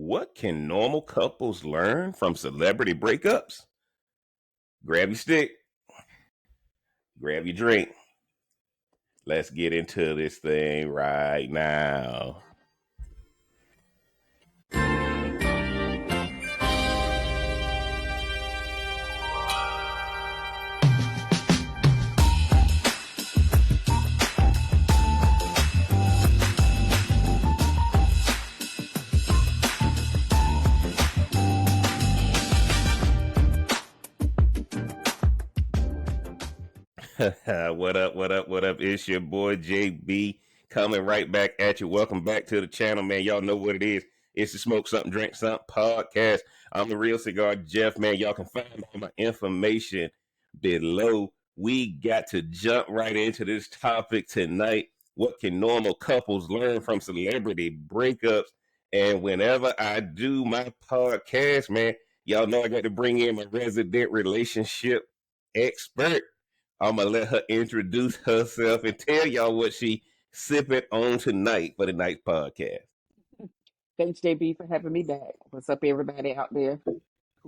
What can normal couples learn from celebrity breakups? Grab your stick, grab your drink. Let's get into this thing right now. What up, what up, what up? It's your boy JB coming right back at you. Welcome back to the channel, man. Y'all know what it is. It's the Smoke Something, Drink Something podcast. I'm the Real Cigar Jeff, man. Y'all can find all my information below. We got to jump right into this topic tonight. What can normal couples learn from celebrity breakups? And whenever I do my podcast, man, y'all know I got to bring in my resident relationship expert. I'm going to let her introduce herself and tell y'all what she sipping on tonight for the night podcast. Thanks, JB, for having me back. What's up, everybody out there who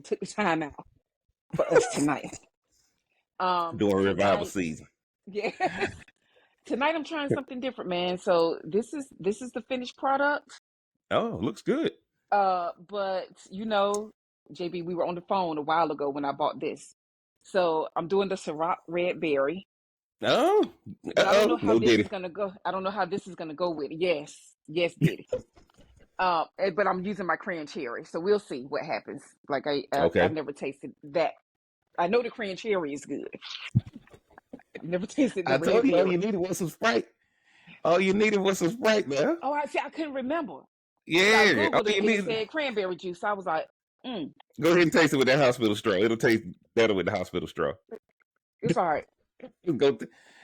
took the time out for us tonight? During revival season. Yeah. Tonight I'm trying something different, man. So this is the finished product. Oh, looks good. But you know, JB, we were on the phone a while ago when I bought this. So I'm doing the Ciroc Red Berry. Oh, I don't know how this is gonna go. I don't know how this is gonna go with it. Yes, Diddy. But I'm using my cran cherry, so we'll see what happens. Like I've never tasted that. I know the cran cherry is good. I've never tasted the I red told you berry. all you needed was some Sprite. All you needed was some Sprite, man. Oh, I couldn't remember. Yeah, I Googled it said cranberry juice. I was like, Go ahead and taste it with that hospital straw. It'll taste better with the hospital straw. It's all right.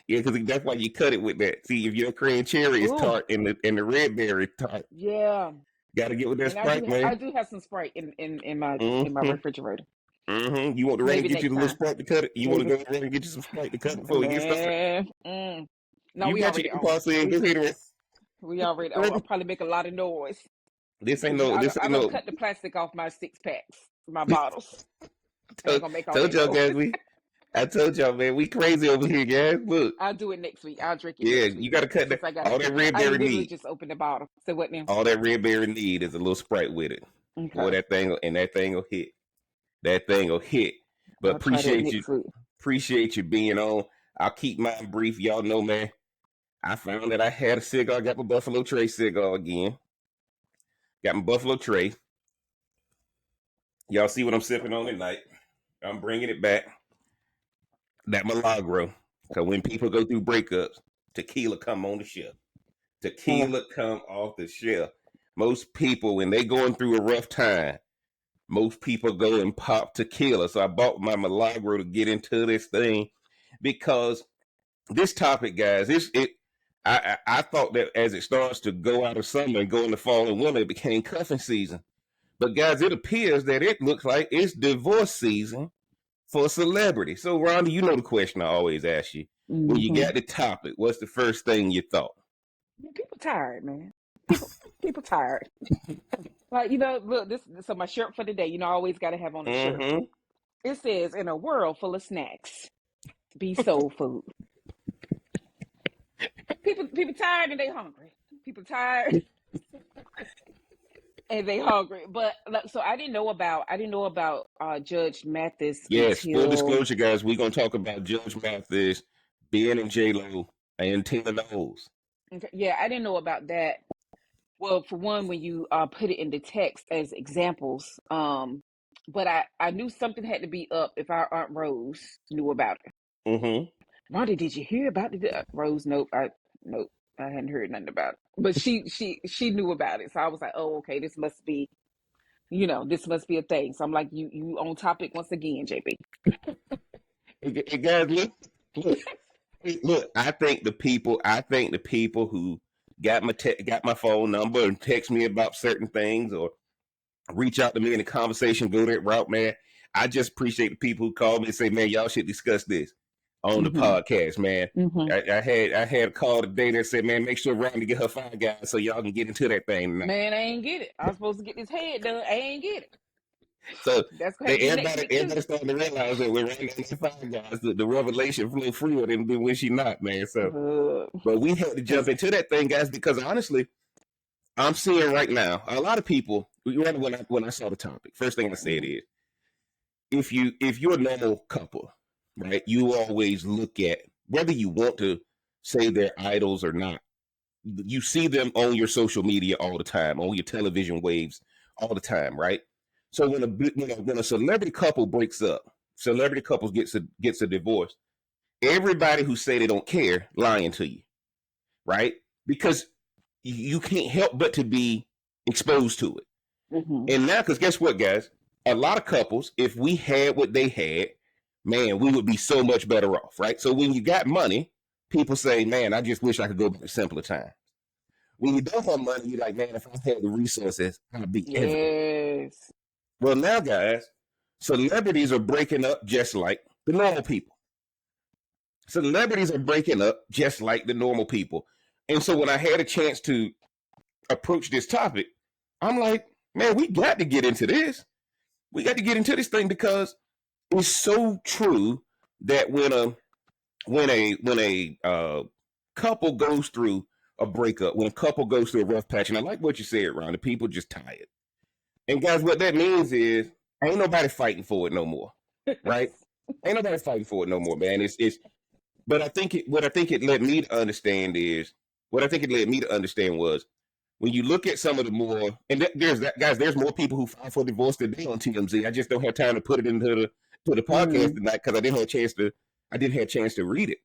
Yeah, because that's why you cut it with that. See, if your cran cherry is tart and the red berry tart. Yeah. Got to get with that Sprite, man. I do have some Sprite in my refrigerator. Mm-hmm. You want the rain to get you a little Sprite to cut it? You want to go ahead and get you some Sprite to cut it before we get started? No, we already I'll probably make a lot of noise. This ain't no. I'm gonna cut the plastic off my 6-packs, my bottles. I told y'all, man, we crazy over here, guys. Look, I'll do it next week. I'll drink it. Yeah, you got to cut that. All that red berry need. Just open the bottle. So what now? All that red berry need is a little Sprite with it. Okay. Boy, that thing will hit. That thing will hit. But appreciate you being on. I'll keep mine brief. Y'all know, man. I found that I had a cigar. Got my Buffalo Trace cigar again. Got my Buffalo Trace. Y'all see what I'm sipping on tonight? I'm bringing it back. That Milagro. Because when people go through breakups, tequila come on the shelf. Tequila come off the shelf. Most people, when they going through a rough time, most people go and pop tequila. So I bought my Milagro to get into this thing because this topic, guys, I thought that as it starts to go out of summer and go into fall and winter, it became cuffing season. But guys, it appears that it looks like it's divorce season for celebrity. So Rhonda, you know the question I always ask you. Mm-hmm. When you got the topic, what's the first thing you thought? People tired, man. People tired. Like, look, so my shirt for the day, I always got to have on a shirt. It says, in a world full of snacks, be soul food. People tired and they hungry. People tired and they hungry. But so I didn't know about Judge Mathis. Yes, full disclosure, guys, we're gonna talk about Judge Mathis, Ben and J-Lo, and Tina Knowles. Okay. Yeah, I didn't know about that. Well, for one, when you put it in the text as examples, but I knew something had to be up if our Aunt Rose knew about it. Mm-hmm. Rhonda, did you hear about it? Rose, nope, I hadn't heard nothing about it. But she knew about it, so I was like, oh, okay, this must be, this must be a thing. So I'm like, you on topic once again, JB. Hey guys, look. I think the people who got my phone number and text me about certain things or reach out to me in the conversation, go that route, man. I just appreciate the people who call me and say, man, y'all should discuss this on the Mm-hmm. podcast, man. Mm-hmm. I had a call today that said, man, make sure Rhonda get her 5 guys so y'all can get into that thing tonight. Man, I ain't get it. I was supposed to get this head done. I ain't get it. So That's gonna have to be next week everybody too. starting to realize that we're running into 5 guys. The revelation flew freer than when she not, man. So, but we had to jump into that thing, guys, because honestly, I'm seeing right now a lot of people. When I saw the topic, first thing I said is, if you're a normal couple, right, you always look at whether you want to say they're idols or not. You see them on your social media all the time, on your television waves all the time, right? So when a celebrity couple breaks up, celebrity couples gets a divorce, everybody who say they don't care lying to you, right? Because you can't help but to be exposed to it. Mm-hmm. And now, because guess what, guys? A lot of couples, if we had what they had, man, we would be so much better off, right? So when you got money, people say, man, I just wish I could go back to simpler times. When you don't have money, you're like, man, if I had the resources, I'd be everywhere. Yes. Well, now, guys, celebrities are breaking up just like the normal people. Celebrities are breaking up just like the normal people. And so when I had a chance to approach this topic, I'm like, man, we got to get into this. We got to get into this thing because it's so true that when a couple goes through a breakup, when a couple goes through a rough patch, and I like what you said, Ron, the people just tired. And guys, what that means is ain't nobody fighting for it no more, right? Ain't nobody fighting for it no more, man. It's. But what I think it led me to understand is what I think it led me to understand was when you look at some of the more and there's more people who file for divorce today on TMZ. I just don't have time to put it into the podcast tonight because I didn't have a chance to read it.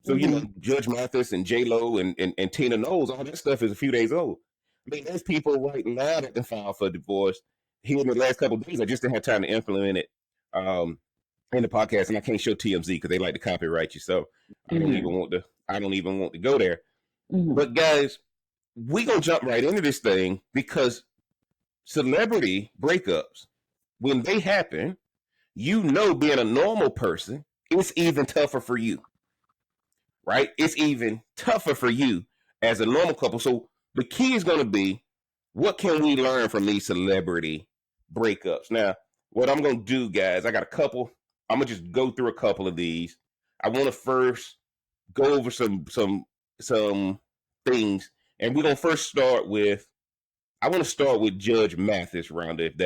So Judge Mathis and J Lo and Tina Knowles, all that stuff is a few days old. I mean, there's people right now that can file for divorce here in the last couple of days. I just didn't have time to implement it in the podcast, and I can't show TMZ because they like to copyright you. So I don't even want to go there. But guys, we gonna jump right into this thing because celebrity breakups, when they happen, being a normal person, it's even tougher for you, right? It's even tougher for you as a normal couple. So the key is going to be, what can we learn from these celebrity breakups? Now, what I'm going to do, guys, I got a couple. I'm going to just go through a couple of these. I want to first go over some things, and we're going to first start with, I want to start with Judge Mathis, Rhonda, if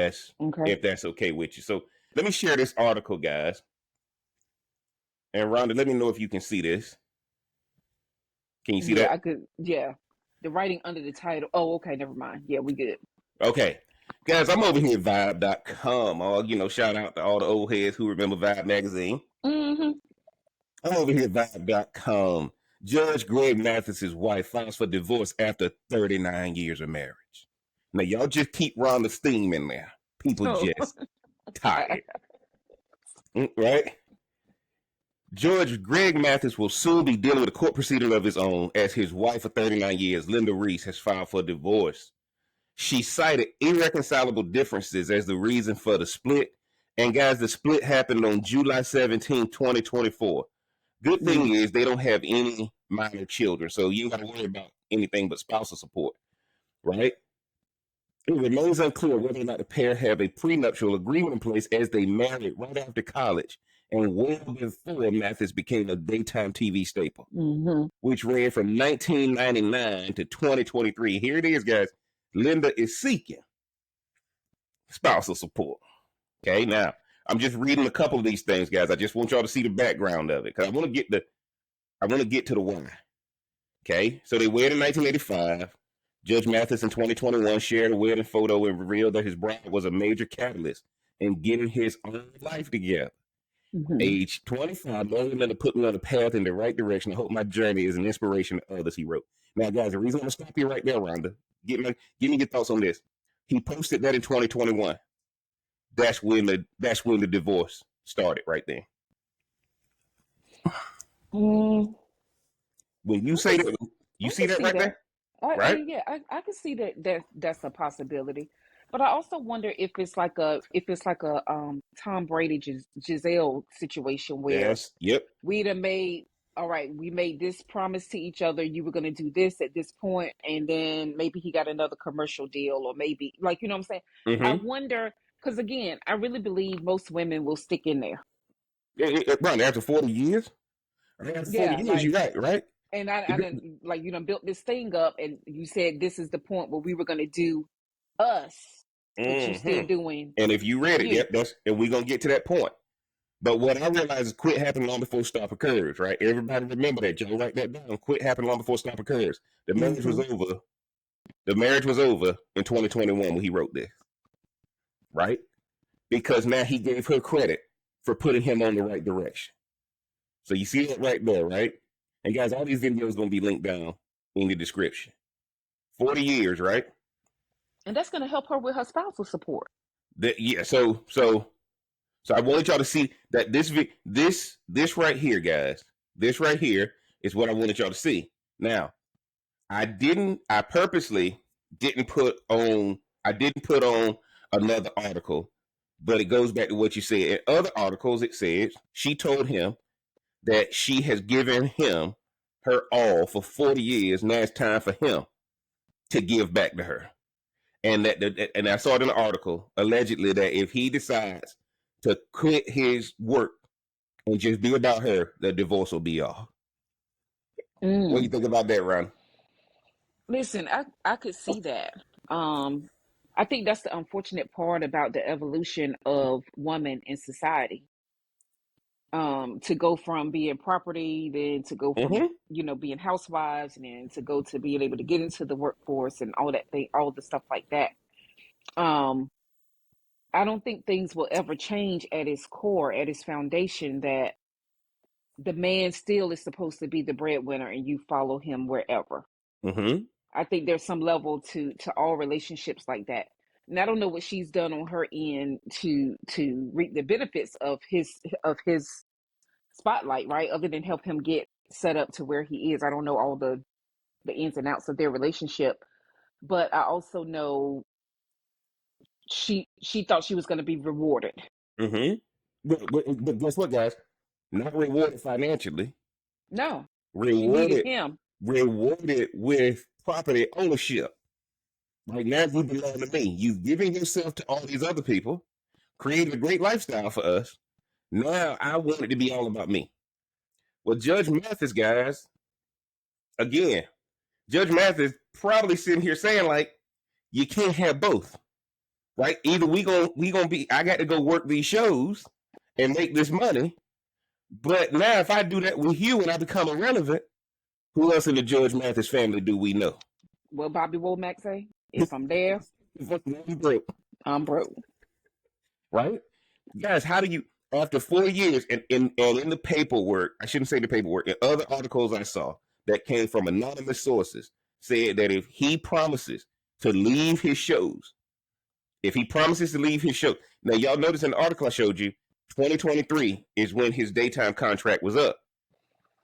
that's okay with you. So let me share this article, guys. And Rhonda, let me know if you can see this. Can you see that? Yeah, I could. Yeah, the writing under the title. Oh, okay, never mind. Yeah, we good. Okay. Guys, I'm over here at Vibe.com. Shout out to all the old heads who remember Vibe magazine. Mm-hmm. I'm over here at Vibe.com. Judge Greg Mathis's wife files for divorce after 39 years of marriage. Now, y'all just keep Rhonda's theme in there. People just tired. Right? Judge Greg Mathis will soon be dealing with a court proceeding of his own as his wife of 39 years, Linda Reese, has filed for divorce. She cited irreconcilable differences as the reason for the split. And guys, the split happened on July 17, 2024. Good thing is they don't have any minor children, so you ain't got to worry about anything but spousal support, right? It remains unclear whether or not the pair have a prenuptial agreement in place as they married right after college and well before Mathis became a daytime TV staple, which ran from 1999 to 2023. Here it is, guys. Linda is seeking spousal support. Okay, now I'm just reading a couple of these things, guys. I just want y'all to see the background of it because I want to get to the why. Okay, so they wed in 1985. Judge Mathis in 2021 shared a wedding photo and revealed that his bride was a major catalyst in getting his own life together. Age 25, Lord Linda put me on a path in the right direction. I hope my journey is an inspiration to others, he wrote. Now, guys, the reason I'm going to stop you right there, Rhonda, give me your thoughts on this. He posted that in 2021. That's when the divorce started right there. When you say that, you see that right there? Right? I can see that that's a possibility. But I also wonder if it's like a Tom Brady Giselle situation where Yes. Yep. we'd have made, all right, we made this promise to each other, you were going to do this at this point, and then maybe he got another commercial deal, or maybe, like, you know what I'm saying? I Mm-hmm. wonder, because again, I really believe most women will stick in there. Right after 40 years. After 40 Yeah, years, like, you're right, right? and I didn't, like, you done built this thing up, and you said this is the point where we were going to do us, but you still Mm-hmm. doing And if you read it, you. yep, and we're gonna get to that point. But what I realize is quit happened long before stop occurs, right? Everybody remember that, Joe. Write that down. Quit happened long before stop occurs. The marriage was Mm-hmm. over. The marriage was over in 2021 when he wrote this, right? Because now he gave her credit for putting him on the right direction. So you see it right there, right? And guys, all these videos gonna be linked down in the description. 40 years, right? And that's going to help her with her spousal support. Yeah. So I wanted y'all to see that this right here, guys. This right here is what I wanted y'all to see. Now, I purposely didn't put on another article, but it goes back to what you said. In other articles, it says she told him that she has given him her all for 40 years. Now it's time for him to give back to her. And and I saw it in an article allegedly that if he decides to quit his work and just be about her, the divorce will be off. What do you Mm. think about that, Ron? Listen, I could see that. Um, I think that's the unfortunate part about the evolution of woman in society. To go from being property, then to go from, Mm-hmm. being housewives, and then to go to being able to get into the workforce and all that thing, all the stuff like that. Um, I don't think things will ever change at its core, at its foundation, that the man still is supposed to be the breadwinner and you follow him wherever. Mm-hmm. I think there's some level to all relationships like that. And I don't know what she's done on her end to reap the benefits of his spotlight, right? Other than help him get set up to where he is. I don't know all the ins and outs of their relationship, but I also know she thought she was going to be rewarded. Mm-hmm. But guess what, guys? Not rewarded financially. No, she needed Rewarded him. rewarded with property ownership. Like now you belong to me. You've given yourself to all these other people, created a great lifestyle for us. Now I want it to be all about me. Well, Judge Mathis, guys, again, Judge Mathis probably sitting here saying like, you can't have both, right? Either we gonna be. I got to go work these shows and make this money. But now if I do that with you and I become irrelevant, who else in the Judge Mathis family do we know? What Bobby Womack say? If I'm there, Broke, I'm broke. right? Guys, how do you after 4 years and in the paperwork, I shouldn't say the paperwork, in other articles I saw that came from anonymous sources said that if he promises to leave his shows, if he promises to leave his show, now y'all notice in the article I showed you, 2023 is when his daytime contract was up.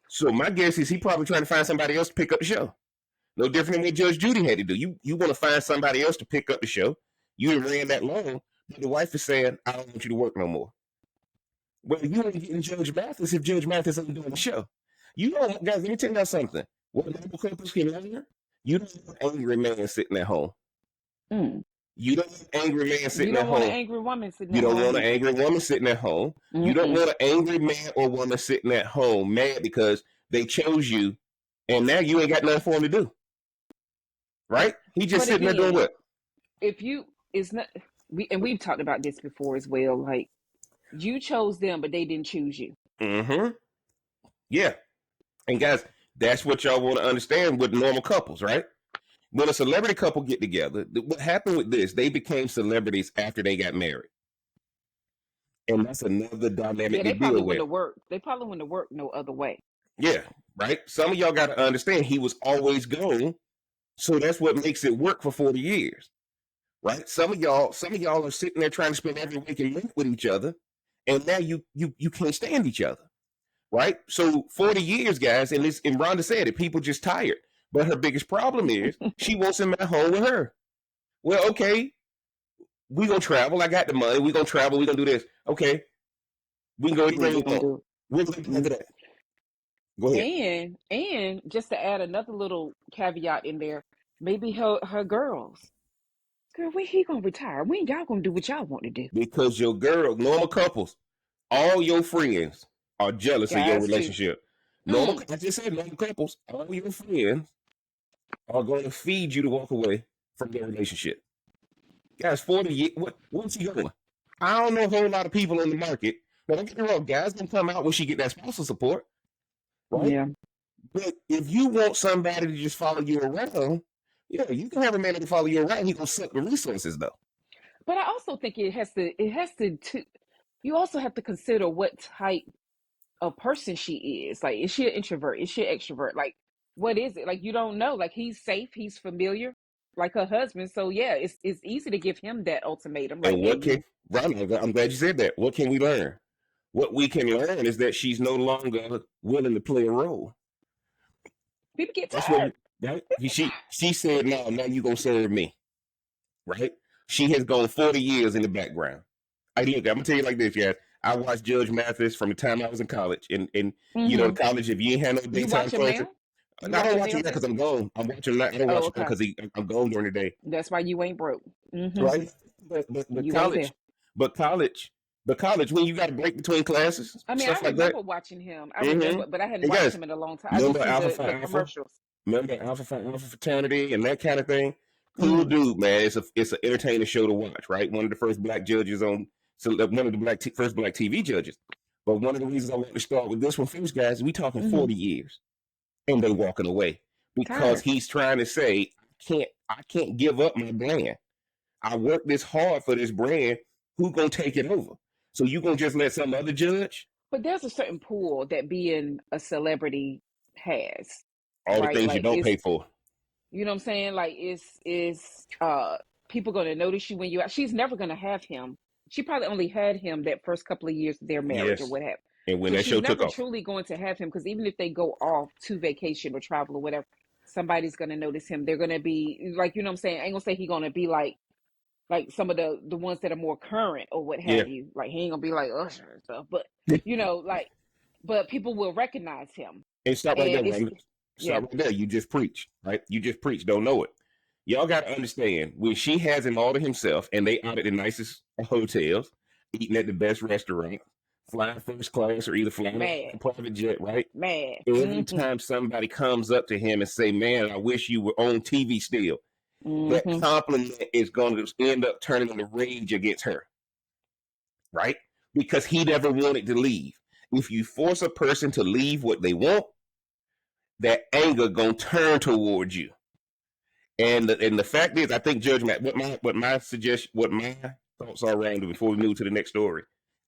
So my guess is he probably trying to find somebody else to pick up the show. No different than what Judge Judy had to do. You want to find somebody else to pick up the show. You didn't ran that long, but the wife is saying, I don't want you to work no more. Well, you ain't getting Judge Mathis if Judge Mathis ain't doing the show. You know, guys, let me tell you something. What normal couples can learn, you don't want an angry man sitting at home. Mm. You don't want an angry man You sitting at don't want an home. angry woman sitting You at don't home want an either. angry woman sitting at home. You don't Mm-mm. want an angry man or woman sitting at home mad because they chose you and now you ain't got nothing for him to do. Right? He just But sitting there doing again, what? if you it's not we've talked about this before as well. Like, you chose them, but they didn't choose you. Mm-hmm. Yeah. And guys, that's what y'all want to understand with normal couples, right? When a celebrity couple get together, what happened with this, they became celebrities after they got married. And that's another dynamic Yeah, to they probably deal wouldn't with. have worked. They probably wouldn't have worked no other way. Yeah, right? Some of y'all got to understand he was always gone. So that's what makes it work for 40 years. Right? Some of y'all are sitting there trying to spend every weekend with each other, and now you can't stand each other. Right? So 40 years, guys, and Rhonda said it, people just tired. But her biggest problem is she wants him at home with her. Well, okay, We gonna travel. I got the money. We gonna travel. We gonna do this. Okay. We can go anywhere we We're gonna want. do it. We're gonna do that. Go ahead. And just to add another little caveat in there, maybe her girls. Girl, when he gonna retire? When y'all gonna do what y'all want to do? Because your girl, normal couples, all your friends are jealous of your Guys too. relationship. Normal, I just said normal couples, all your friends are going to feed you to walk away from your relationship. Guys, 40 years, what's he going? I don't know a whole lot of people on the market. Now, don't get me wrong, guys can come out when she get that spousal support, right? Yeah. But if you want somebody to just follow you around, yeah, you can have a man that follow you around. He gonna suck the resources though. But I also think you also have to consider what type of person she is. Like, is she an introvert? Is she an extrovert? Like, what is it? Like, you don't know. Like, he's safe, he's familiar, like her husband. So yeah, it's easy to give him that ultimatum. Like, And hey, what you can Ron? I'm glad you said that. What can we learn? What we can learn is that she's no longer willing to play a role. people get That's what tired. right. People get She said, "No, now you gonna serve me." Right? She has gone 40 years in the background. I'm gonna tell you like this, guys. I watched Judge Mathis from the time I was in college, and tired. you know, college. If you ain't had no You daytime watch him classes, now? You I watch don't him watch it now yet too? because I'm gone. I'm watching that. I don't Oh, watch it now okay. because I'm gone during the day. That's why you ain't broke. Right? But You ain't there. college, but college, but college when you got to break between classes, I mean, I stuff like that. remember watching him. I Mm-hmm. remember, but I hadn't And watched guys, him in a long time. I remember just see Alpha Phi the Alpha? commercials. Remember Alpha Phi Alpha fraternity and that kind of thing? Cool Mm, dude, man. It's an entertaining show to watch, right? One of the first black judges on, so one of the first black TV judges. But one of the reasons I want to start with this one first, guys, we talking mm-hmm. 40 years, and they walking away because Tired. he's trying to say, I can't give up my brand. I worked this hard for this brand. Who gonna take it over? So you gonna just let some other judge? But there's a certain pool that being a celebrity has, All the right? things you Like, don't it's, pay for. you know what I'm saying? Like, it's people gonna notice you when you out. She's never gonna have him. She probably only had him that first couple of years of their marriage or Yes. what have. And when So that she's show took never off. truly going to have him because even if they go off to vacation or travel or whatever, somebody's gonna notice him. They're gonna be like, you know what I'm saying? I ain't gonna say he gonna be like some of the ones that are more current or what Yeah. have you. Like, he ain't gonna be like Usher and stuff, but you know, like, but people will recognize him, And stop right there, and it's Rhonda. yeah. Stop right there. You just preach, right? You just preach. Don't know it. Y'all got to understand when she has him all to himself and they out at the nicest hotels, eating at the best restaurant, flying first class or either flying a Mad, private jet, right? mad. Every time somebody comes up to him and say, "Man, I wish you were on TV still," that Mm-hmm. compliment is going to end up turning into rage against her, right? Because he never wanted to leave. If you force a person to leave what they want, that anger gonna turn towards you. And the fact is, I think Judge Matt, what my suggestion, what my thoughts are around it before we move to the next story.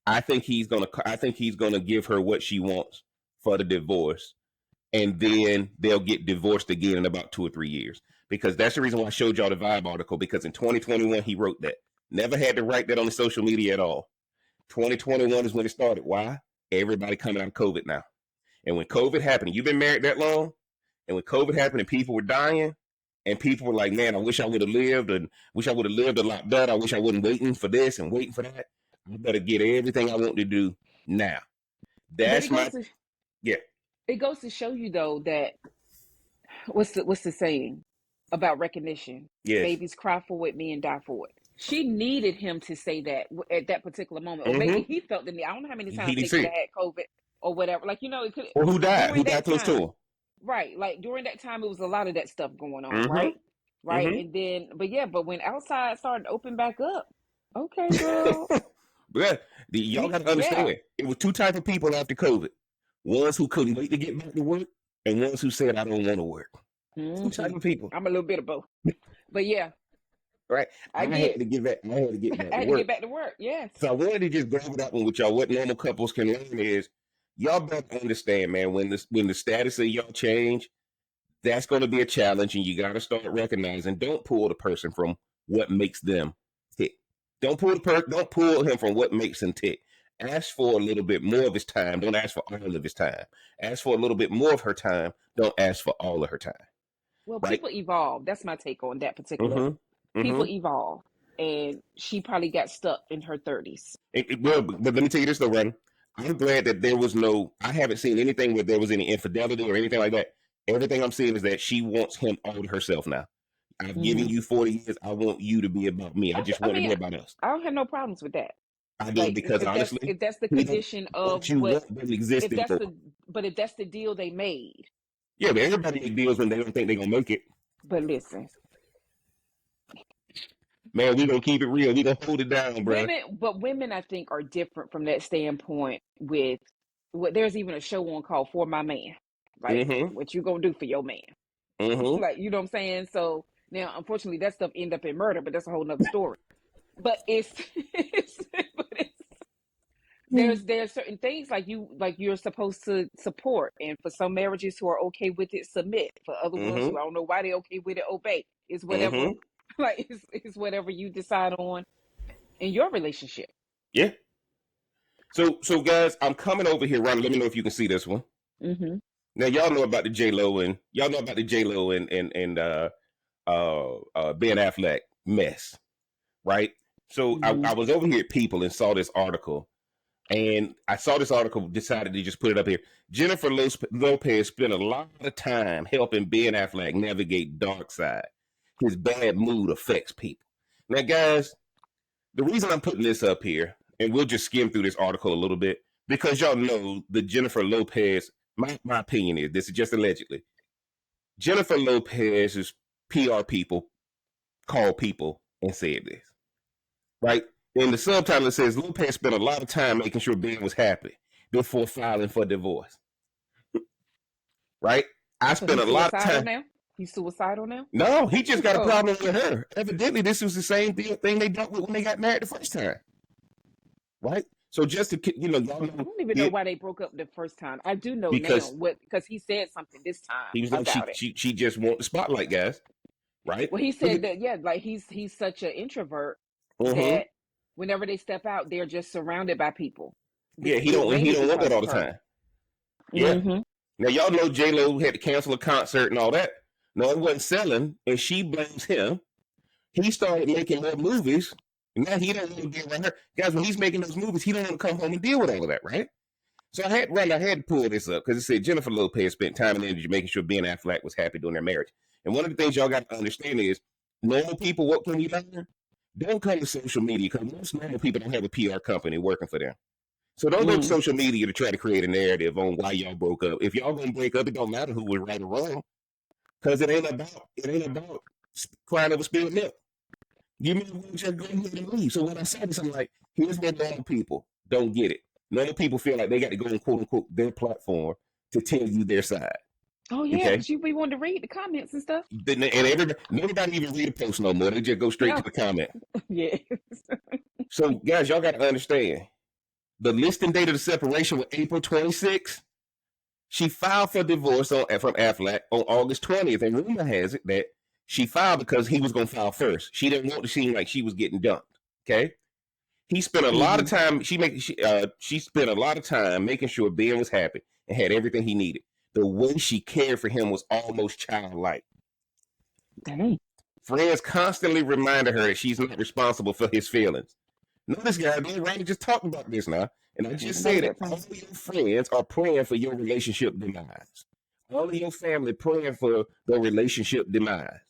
I think he's gonna give her what she wants for the divorce, and then they'll get divorced again in about 2 or 3 years. Because that's the reason why I showed y'all the Vibe article. Because in 2021 he wrote that. Never had to write that on the social media at all. 2021 is when it started. Why? Everybody coming out of COVID now. And when COVID happened, you've been married that long, and when COVID happened and people were dying, and people were like, "Man, I wish I would have lived, and wish I would have lived a lot better. I wish I wasn't waiting for this and waiting for that. I better get everything I want to do now." But That's my yeah, it goes to show you though that what's the saying about recognition? yes, Babies cry for it, men die for it. She needed him to say that at that particular moment, or maybe mm-hmm. he felt the need. I don't know how many He times didn't they could see have it. had COVID or whatever. Like, you know, it could Or who died? Who during died that close to time, him? right? Like during that time, it was a lot of that stuff going on, right? Mm-hmm. Right, Mm-hmm. and then, but yeah, but when outside started to open back up, okay, girl, But y'all got to yeah. understand, it was two types of people after COVID: ones who couldn't wait to get back to work, and ones who said, "I don't want to work." Two types Mm-hmm. of people, I'm a little bit of both, but yeah, right? I get I had to get it. back I to had to get work. back to work. Yes. So I wanted to just go over that one with y'all. What normal couples can learn is y'all better understand, man, when the status of y'all change, that's going to be a challenge, and you got to start recognizing. Don't pull the person from what makes them tick. Don't pull him from what makes him tick. Ask for a little bit more of his time. Don't ask for all of his time. Ask for a little bit more of her time. Don't ask for all of her time. Well, Right? people evolve. That's my take on that particular. Mm-hmm. People Mm-hmm. evolve, and she probably got stuck in her 30s. Well, but let me tell you this though, Ron. I'm glad that there was I haven't seen anything where there was any infidelity or anything like that. Everything I'm seeing is that she wants him all to herself now. I've given you 40 years. I want you to be about me. I just want to be about us. I don't have no problems with that. I do, Like because honestly, if that's the condition of what, exist if that's for. but if that's the deal they made. Yeah, but everybody makes deals when they don't think they're gonna make it. But listen, man, we gonna keep it real. We gonna hold it down, bro. Women, I think, are different from that standpoint. With what, there's even a show on called For My Man. Like, what you gonna do for your man? Like, you know what I'm saying? So now, unfortunately, that stuff end up in murder, but that's a whole nother story. But there's certain things like you're supposed to support, and for some marriages who are okay with it, submit. For other ones who I don't know why they're okay with it, obey. It's whatever, like it's whatever you decide on in your relationship. Yeah. So guys, I'm coming over here, Rhonda. Let me know if you can see this one. Now y'all know about the J-Lo and Ben Affleck mess, right? So I was over here at People and saw this article, and I saw this article, decided to just put it up here. Jennifer Lopez spent a lot of time helping Ben Affleck navigate dark side. His bad mood affects people. Now, guys, the reason I'm putting this up here, and we'll just skim through this article a little bit, because y'all know the Jennifer Lopez, my opinion is, this is just allegedly, Jennifer Lopez's PR people called people and said this, right? In the subtitle, it says, Lopez spent a lot of time making sure Ben was happy before filing for divorce. Right? I spent a lot of time. Now? He's suicidal now? No, he just got a problem with her. Evidently, this was the same thing they dealt with when they got married the first time. Right? So just to, y'all know. I don't even know why they broke up the first time. I do know because he said something this time. He was like, she just want the spotlight, guys. Right? Well, he said that, like he's such an introvert that whenever they step out, they're just surrounded by people. Yeah, he don't want that all the time. Yeah. Now y'all know J-Lo had to cancel a concert and all that. No, it wasn't selling, and she blames him. He started making more movies, and now he don't want to be around her. Guys, when he's making those movies, he don't want to come home and deal with all of that, right? So I had to pull this up because it said Jennifer Lopez spent time and energy making sure Ben Affleck was happy during their marriage. And one of the things y'all got to understand is normal people, what can you learn? Don't come to social media, because most normal people don't have a PR company working for them. So don't go to social media to try to create a narrative on why y'all broke up. If y'all gonna break up, it don't matter who was right or wrong, because it ain't about crying over spilled milk. You may well just go ahead and leave. So when I say this, I'm like, here's what normal people don't get it. Normal people feel like they got to go and quote unquote their platform to tell you their side. Oh yeah, because we want to read the comments and stuff. And nobody even read a post no more. They just go straight to the comment. Yeah. So guys, y'all got to understand. The listing date of the separation was April 26th. She filed for divorce from Affleck on August 20th. And rumor has it that she filed because he was going to file first. She didn't want to seem like she was getting dumped. Okay. He spent a lot of time. She spent a lot of time making sure Ben was happy and had everything he needed. The way she cared for him was almost childlike. Dang. Friends constantly reminded her that she's not responsible for his feelings. Notice, guys, me and Randy just talked about this now, and I just said it. All of your friends are praying for your relationship demise. All of your family praying for the relationship demise.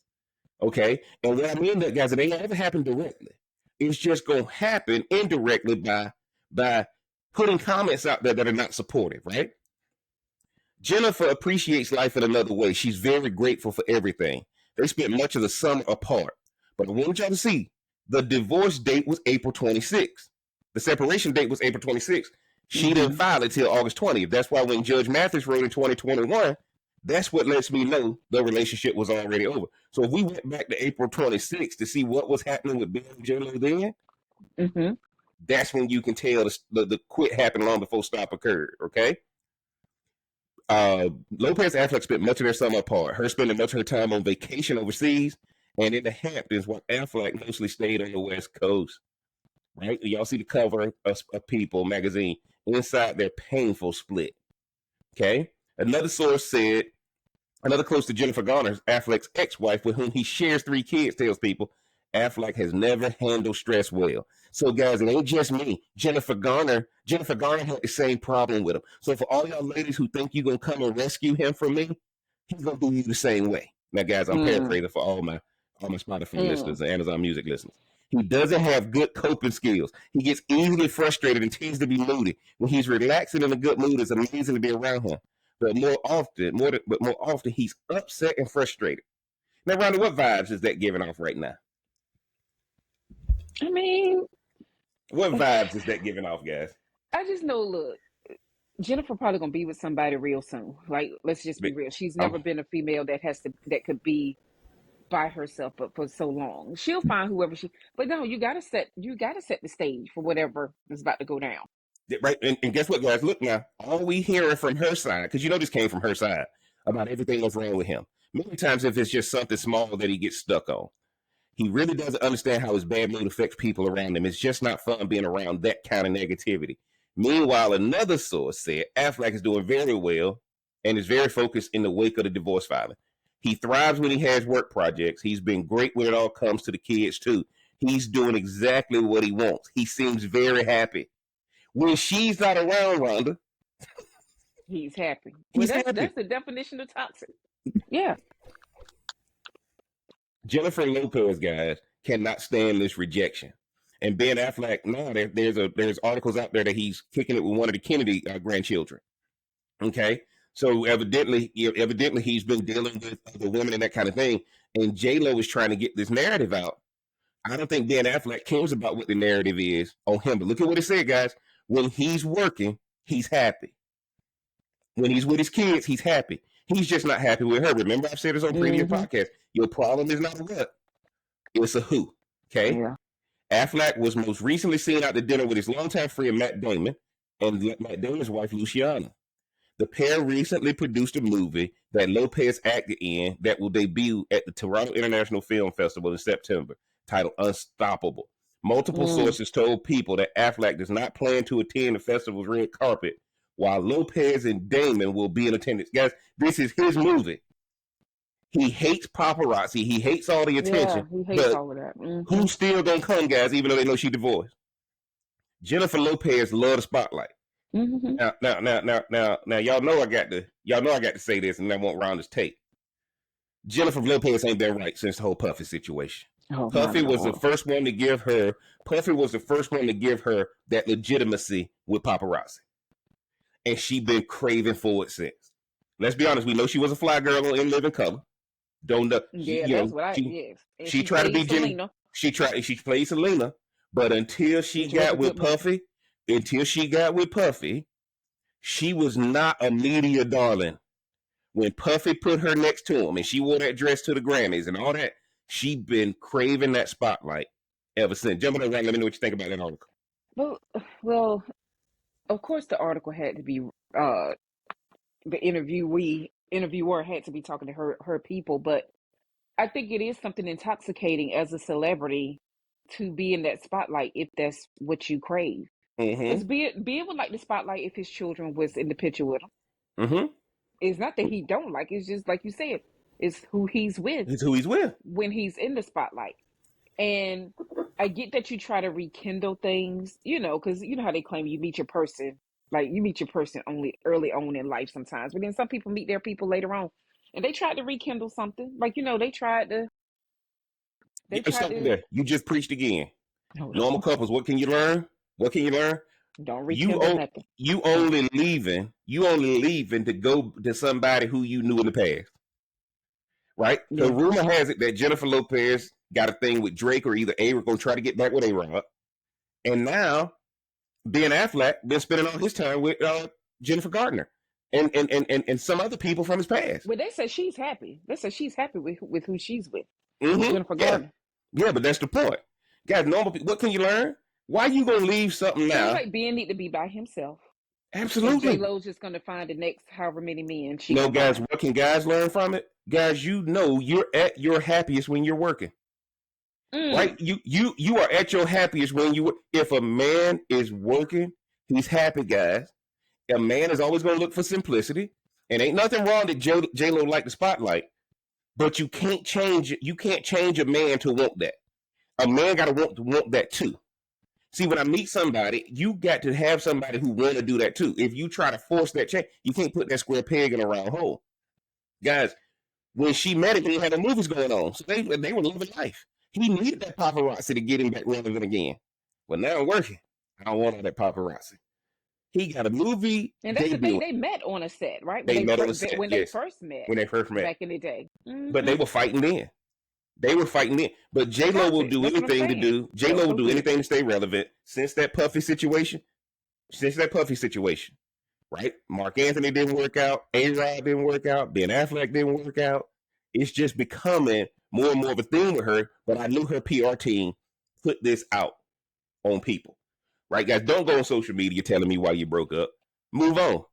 Okay? And what I mean that, guys, it ain't ever happen directly. It's just going to happen indirectly by putting comments out there that are not supportive, right? Jennifer appreciates life in another way. She's very grateful for everything. They spent much of the summer apart. But I want y'all to see, the divorce date was April 26th. The separation date was April 26th. She didn't file it till August 20th. That's why when Judge Mathis wrote in 2021, that's what lets me know the relationship was already over. So if we went back to April 26th to see what was happening with Ben and J-Lo then, that's when you can tell the quit happened long before stop occurred, okay? Lopez and Affleck spent much of their summer apart. Her spending much of her time on vacation overseas and in the Hamptons, while Affleck mostly stayed on the West Coast. Right? Y'all see the cover of People magazine. Inside their painful split. Okay? Another source said, another close to Jennifer Garner, Affleck's ex-wife with whom he shares 3 kids, tells People, Affleck has never handled stress well. So, guys, it ain't just me. Jennifer Garner had the same problem with him. So, for all y'all ladies who think you're gonna come and rescue him from me, he's gonna do you the same way. Now, guys, I'm paraphrasing for all my Spotify listeners and Amazon Music listeners. He doesn't have good coping skills. He gets easily frustrated and tends to be moody. When he's relaxing in a good mood, it's amazing to be around him. But more often, he's upset and frustrated. Now, Rhonda, what vibes is that giving off right now? I mean, what vibes is that giving off, guys? I just know, look, Jennifer probably gonna be with somebody real soon. Like, let's just be real. She's never been a female that could be by herself for so long. She'll find whoever but no, you gotta set the stage for whatever is about to go down. Right, and guess what, guys? Look now, all we hearing from her side, because this came from her side about everything that's wrong with him. Many times, if it's just something small that he gets stuck on, he really doesn't understand how his bad mood affects people around him. It's just not fun being around that kind of negativity. Meanwhile, another source said Affleck is doing very well and is very focused in the wake of the divorce filing. He thrives when he has work projects. He's been great when it all comes to the kids, too. He's doing exactly what he wants. He seems very happy. When she's not around, Rhonda, he's happy. That's the definition of toxic. Yeah. Jennifer Lopez, guys, cannot stand this rejection. And Ben Affleck, no, there's articles out there that he's kicking it with one of the Kennedy grandchildren. Okay, so evidently he's been dealing with other women and that kind of thing. And J-Lo is trying to get this narrative out. I don't think Ben Affleck cares about what the narrative is on him. But look at what it said, guys. When he's working, he's happy. When he's with his kids, he's happy. He's just not happy with her. Remember, I've said this on previous podcasts. Your problem is not a what, it's a who. Okay. Yeah. Affleck was most recently seen out to dinner with his longtime friend Matt Damon and Matt Damon's wife Luciana. The pair recently produced a movie that Lopez acted in that will debut at the Toronto International Film Festival in September, titled Unstoppable. Multiple sources told People that Affleck does not plan to attend the festival's red carpet, while Lopez and Damon will be in attendance. Guys, this is his movie. He hates paparazzi. He hates all the attention. Yeah, he hates all of that. Who's still gonna come, guys, even though they know she's divorced? Jennifer Lopez loves the spotlight. Now, y'all know I got to say this, and I want Rhonda's take. Jennifer Lopez ain't been right since the whole Puffy situation. Puffy was the first one to give her that legitimacy with paparazzi, and she been craving for it since. Let's be honest, we know she was a fly girl in Living Color. Don't know. That's what I. Yes. She tried to be Selena. She played Selena, but until she got with Puffy, she was not a media darling. When Puffy put her next to him and she wore that dress to the Grammys and all that, she been craving that spotlight ever since. Jump on around, let me know what you think about that article. Well, of course the article had to be the interviewer had to be talking to her people, but I think it is something intoxicating as a celebrity to be in that spotlight if that's what you crave. Because Ben would like the spotlight if his children was in the picture with him. It's not that he don't like, it's just like you said, it's who he's with. It's who he's with when he's in the spotlight. And I get that you try to rekindle things, because you know how they claim you meet your person. Like, you meet your person only early on in life sometimes. But then some people meet their people later on. And they tried to rekindle something. Like, they tried to... You just preached again. Normal couples, what can you learn? Don't rekindle nothing. You only leaving to go to somebody who you knew in the past. Right? Yeah. The rumor has it that Jennifer Lopez got a thing with Drake, or either A-Rod going to try to get back with A-Rod. And now... Ben Affleck been spending all his time with Jennifer Gardner and some other people from his past. Well, they say she's happy. They say she's happy with who she's with. Jennifer Gardner. Yeah, but that's the point. Guys, normal people, what can you learn? Why you going to leave something now? It's like Ben need to be by himself. Absolutely. J-Lo's just going to find the next however many men. Guys, what can guys learn from it? Guys, you're at your happiest when you're working. Right, you are at your happiest when if a man is working, he's happy, guys. A man is always going to look for simplicity, and ain't nothing wrong that J-Lo like the spotlight, but you can't change a man to want that. A man got to want that too. See, when I meet somebody, you got to have somebody who want to do that too. If you try to force that change, you can't put that square peg in a round hole. Guys, when she met him, he had no movies going on, so they were living life. He needed that paparazzi to get him back relevant again. Well, now I'm working. I don't want all that paparazzi. He got a movie And that's the thing. debut. They met on a set, right? They met on the set, when yes. they first met. When they first met. Back in the day. Mm-hmm. But they were fighting then. They were fighting then. But J-Lo will do anything to do. J-Lo will do anything to stay relevant since that Puffy situation. Right? Mark Anthony didn't work out. A-Rod didn't work out. Ben Affleck didn't work out. It's just becoming more and more of a thing with her. But I knew her PR team put this out on people. Right, guys? Don't go on social media telling me why you broke up. Move on.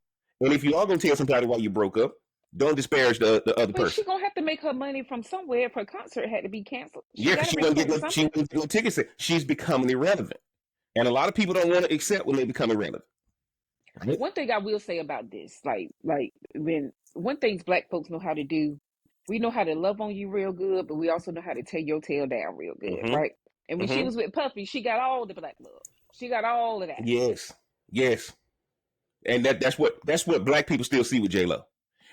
And if you are going to tell somebody why you broke up, don't disparage the other person. She's going to have to make her money from somewhere if her concert had to be canceled. Because she wouldn't get no tickets. She's becoming irrelevant. And a lot of people don't want to accept when they become irrelevant. Right? One thing I will say about this, like when one thing Black folks know how to do, we know how to love on you real good, but we also know how to tear your tail down real good, right? And when she was with Puffy, she got all the Black love. She got all of that. Yes. And that's what Black people still see with J-Lo.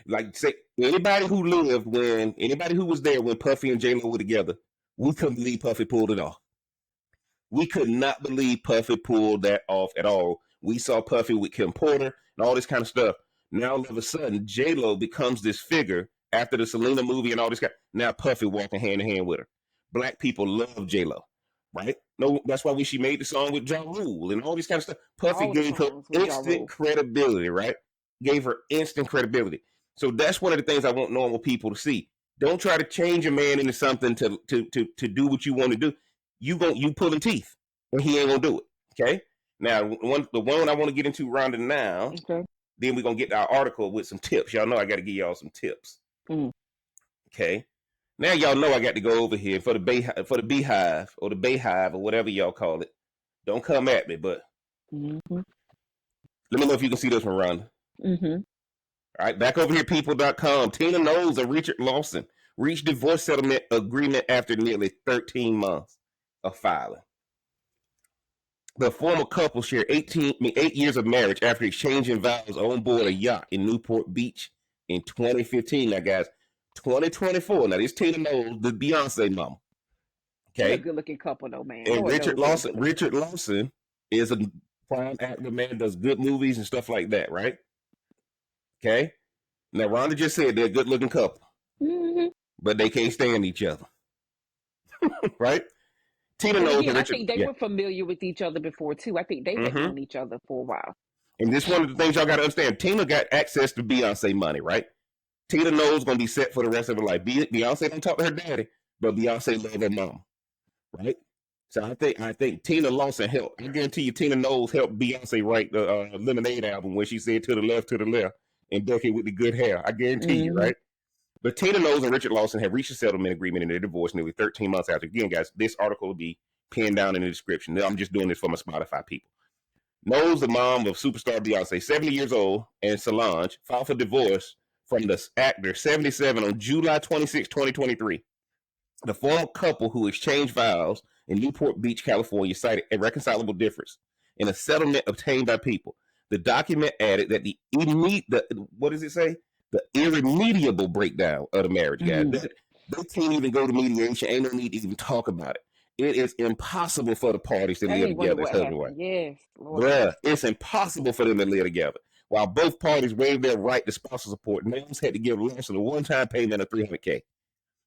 Like, say, anybody who was there when Puffy and J-Lo were together, we couldn't believe Puffy pulled it off. We could not believe Puffy pulled that off at all. We saw Puffy with Kim Porter and all this kind of stuff. Now, all of a sudden, J-Lo becomes this figure after the Selena movie and all this kind. Now, Puffy walking hand in hand with her. Black people love J-Lo, right? No, that's why she made the song with Ja Rule and all this kind of stuff. Puffy gave her instant credibility, right? Gave her instant credibility. So that's one of the things I want normal people to see. Don't try to change a man into something to do what you want to do. You pulling teeth, and he ain't gonna do it. Okay. Now, the one I want to get into, Rhonda, now. Okay. Then we're gonna get to our article with some tips. Y'all know I got to give y'all some tips. Okay. Now y'all know I got to go over here for the beehive or the Bayhive or whatever y'all call it. Don't come at me, but let me know if you can see this one, Rhonda. All right, back over here, people.com. Tina Knowles and Richard Lawson reached divorce settlement agreement after nearly 13 months of filing. The former couple shared 8 years of marriage after exchanging vows on board a yacht in Newport Beach in 2015. Now, guys, 2024. Now, this Tina Knowles, the Beyonce mama. Okay, a good-looking couple, though, man. And Richard Lawson is a prime actor, man, does good movies and stuff like that, right? Okay. Now, Rhonda just said they're a good-looking couple, but they can't stand each other, right? Tina Knowles and Richard. I think they were familiar with each other before too. I think they had known each other for a while. And this one of the things y'all got to understand: Tina got access to Beyonce money, right? Tina Knowles gonna be set for the rest of her life. Beyonce don't talk to her daddy, but Beyonce love her mom, right? So I think Tina Lawson helped. I guarantee you, Tina Knowles helped Beyonce write the Lemonade album when she said to the left, and Becky with the good hair. I guarantee you, right? But Tina Knowles and Richard Lawson have reached a settlement agreement in their divorce nearly 13 months after. Again, guys, this article will be pinned down in the description. I'm just doing this for my Spotify people. Knowles, the mom of superstar Beyonce, 70 years old, and Solange filed for divorce from the actor, 77, on July 26, 2023. The former couple who exchanged vows in Newport Beach, California, cited a reconcilable difference in a settlement obtained by People. The document added that what does it say? The irremediable breakdown of the marriage, guys. They can't even go to mediation. Ain't no need to even talk about it. It is impossible for the parties to live together as husband and wife. Yes. Bruh, it's impossible for them to live together. While both parties waived their right to spousal support, Knowles had to give Lawson a one-time payment of $300K.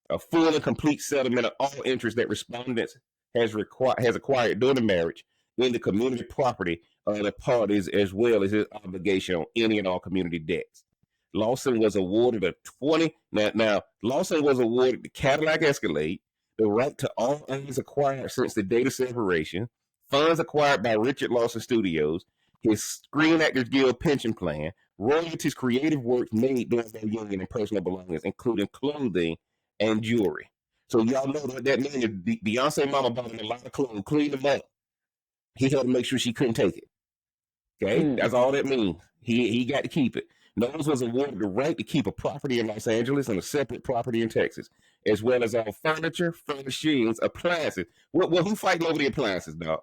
A full and complete settlement of all interest that respondents has acquired during the marriage in the community property of the parties, as well as his obligation on any and all community debts. Lawson was awarded Lawson was awarded the Cadillac Escalade, the right to all earnings acquired since the date of separation, funds acquired by Richard Lawson Studios, his Screen Actors Guild pension plan, royalties, creative works made during their union, and personal belongings, including clothing and jewelry. So y'all know that means Beyonce mama bought him a lot of clothes, cleaned them up. He had to make sure she couldn't take it. Okay, that's all that means. He got to keep it. Knowles was awarded the right to keep a property in Los Angeles and a separate property in Texas, as well as all furniture, furnishings, appliances. Well, who fighting over the appliances, dog?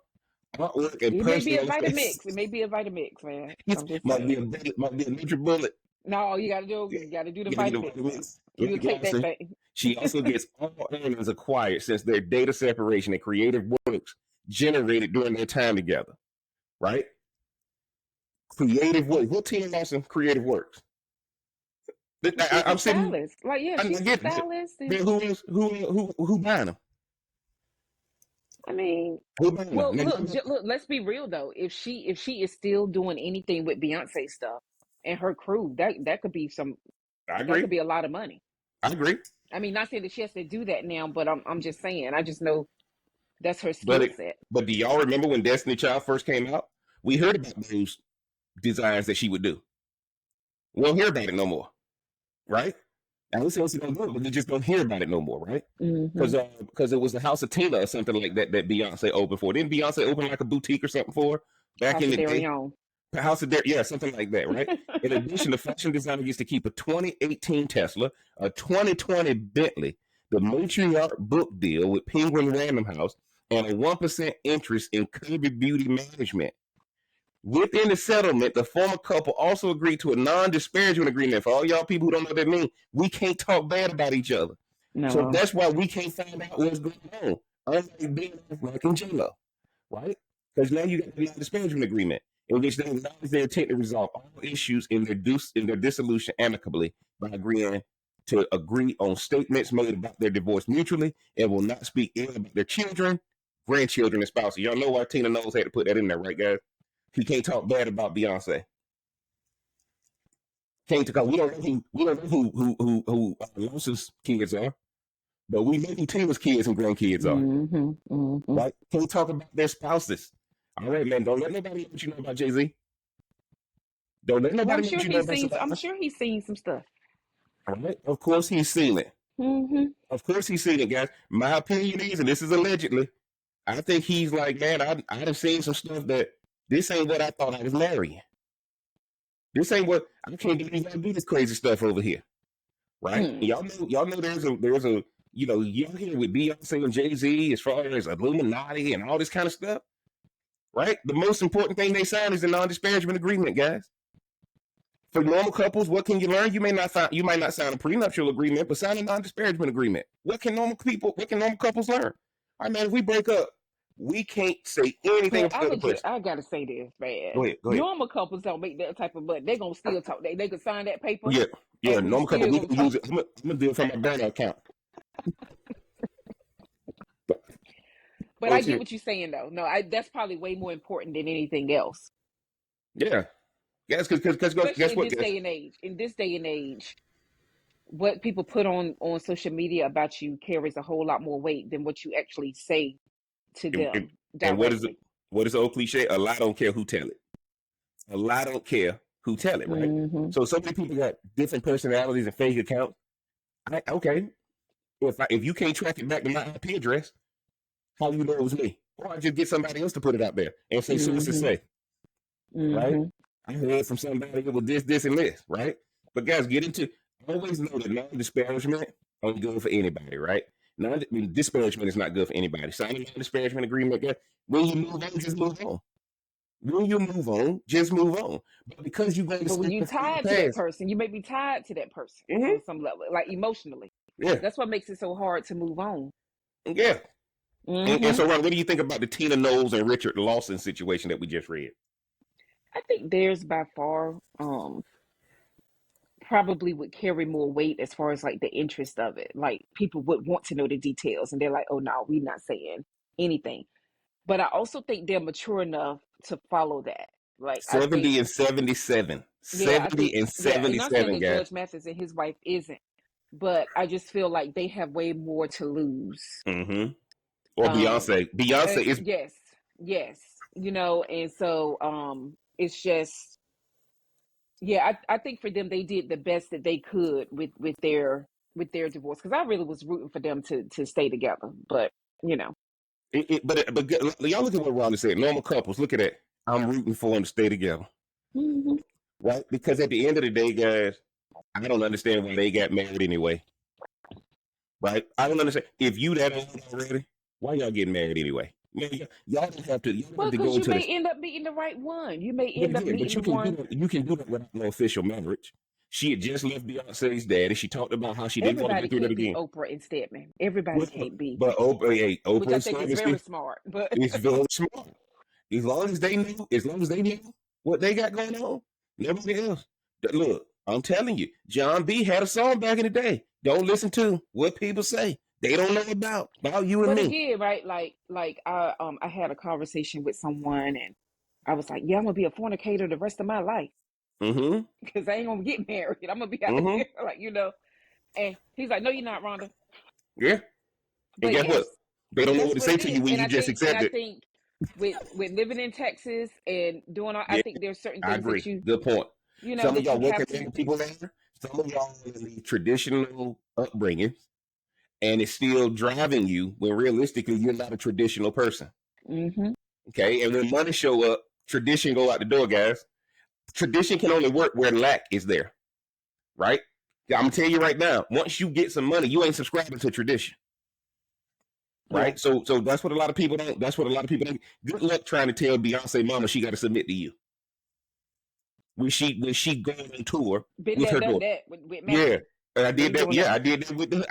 Artwork and It may be a personal Vitamix. space. It may be a Vitamix, man. It I'm just might be saying. a bullet, might be a NutriBullet. No, you gotta do the Get into Vitamix now. Vitamix. You'll Let me take that say, thing. she also gets all earnings acquired since their data separation and creative works generated during their time together. Right? Creative work. What Tina Lawson creative works? She's a I'm sitting. stylist. Like, yeah, I she's a get it. stylist. Then who else? Who buying them? I mean, Who buying them? well, Now, look. Let's be real though. If she is still doing anything with Beyonce stuff and her crew, that could be I that could agree. be a lot of money. I agree. I mean, not saying that she has to do that now, but I'm just saying. I just know that's her But skill set. but do y'all remember when Destiny Child first came out? We heard about those designs that she would do. We don't hear about it no more, right? I would say she don't do it, but we just don't hear about it no more, right? Because it was the House of Tina or something like that that Beyonce opened for. Didn't Beyonce open like a boutique or something for her back in the day? House of Darion, yeah, something like that, right? In addition, the fashion designer used to keep a 2018 Tesla, a 2020 Bentley, the matriarch book deal with Penguin Random House, and a 1% interest in Kirby Beauty Management. Within the settlement, the former couple also agreed to a non-disparagement agreement. For all y'all people who don't know what that means, we can't talk bad about each other. No. So that's why we can't find out what's going on. Unlike being like in J-Lo, right? Because now you got the non-disparagement agreement, in which they acknowledge their intent to resolve all issues in their dissolution amicably by agreeing to agree on statements made about their divorce mutually and will not speak ill about their children, grandchildren, and spouses. Y'all know why Tina Knowles had to put that in there, right, guys? He can't talk bad about Beyonce. Can't talk. We don't know who Lawson's kids are, but we know who Tina's kids and grandkids are. Right? Can't talk about their spouses. All right, man. Don't let nobody let you know about Jay-Z. Don't let nobody let you know about Survivor. I'm sure he's seen some stuff. All right. Of course he's seen it. Of course he's seen it, guys. My opinion is, and this is allegedly, I think he's like, man, I've seen some stuff that this ain't what I thought I was marrying. This ain't what I can't believe I do this crazy stuff over here. Right? Y'all know there's a y'all here with Beyonce and Jay-Z as far as Illuminati and all this kind of stuff. Right? The most important thing they sign is a non-disparagement agreement, guys. For normal couples, what can you learn? You might not sign a prenuptial agreement, but sign a non-disparagement agreement. What can normal couples learn? All right, man, if we break up, we can't say anything about the other person. I gotta say this, man. Go ahead. Normal couples don't make that type of money. They're gonna still talk. They could sign that paper. Yeah. Normal couple, we can use it. I'm gonna do it from my burner account. But I get what you're saying, though. No, that's probably way more important than anything else. Yeah. Yes, because guess what? In this day and age, what people put on social media about you carries a whole lot more weight than what you actually say to them directly. And what is the old cliche? A lie don't care who tell it. A lie don't care who tell it, right? So many people got different personalities and fake accounts. Okay. If you can't track it back to my IP address, how do you know it was me? Or I just get somebody else to put it out there and say sources say. Right? I heard from somebody it was this, and this, right? But guys, always know that non-disparagement ain't good for anybody, right? Disparagement is not good for anybody. Signing a non-disparagement agreement, guys, when you move on, just move on. When you move on, just move on. But because you're going to when you're tied to that person, you may be tied to that person on some level, like emotionally. Yeah. That's what makes it so hard to move on. Yeah. And so, Ron, what do you think about the Tina Knowles and Richard Lawson situation that we just read? I think theirs by far probably would carry more weight as far as like the interest of it. Like people would want to know the details and they're like, oh no, we're not saying anything. But I also think they're mature enough to follow that. Like 70 and 77. 70 and 77, and I'm saying that guys. Judge Mathis and his wife isn't. But I just feel like they have way more to lose. Or Beyonce. Beyonce is yes. And so it's just I think for them they did the best that they could with their divorce, because I really was rooting for them to stay together, but but y'all look at what Rhonda said. Normal couples, look at that. I'm rooting for them to stay together. right? Because at the end of the day, guys, I don't understand why they got married anyway, right? I don't understand. If you that old already, why y'all getting married anyway? Man, y'all don't have to. You don't Well, have to because go you to may this. end up meeting the right one. You may But end up again, meeting but the you can do one. that. You can do that without no official marriage. She had just left Beyonce's daddy. She talked about how she didn't want to go Everybody through that can't be again. Oprah and Stedman. Everybody But, can't be, but Oprah, hey, which Oprah I and think is Stevie very still smart. But is very smart. As long as they knew what they got going on, and everything else. Look, I'm telling you, John B had a song back in the day. Don't listen to what people say. They don't know about you and but me. again, right? Like I had a conversation with someone, and I was like, yeah, I'm gonna be a fornicator the rest of my life Mm-hmm. because I ain't gonna get married. I'm gonna be out Mm-hmm. there, like And he's like, no, you're not, Rhonda. Yeah. And But guess what? yes, They don't know what that's to what say it to is. you when you just And accept I it. think with living in Texas and doing all, I Yeah, think there's certain I things that agree. Good point. Some of that y'all you have working to. people there. Some of y'all in the traditional upbringing, and it's still driving you when realistically you're not a traditional person. Mm-hmm. Okay, and when money show up, tradition go out the door, guys. Tradition can only work where lack is there, right? I'm gonna tell you right now. Once you get some money, you ain't subscribing to tradition, Yeah. right? So that's what a lot of people don't. That's what a lot of people don't. Good luck trying to tell Beyonce mama she got to submit to you when she going on tour Been with there, her done daughter. that with Yeah, Mackie. and I We did ain't that. doing Yeah, that. I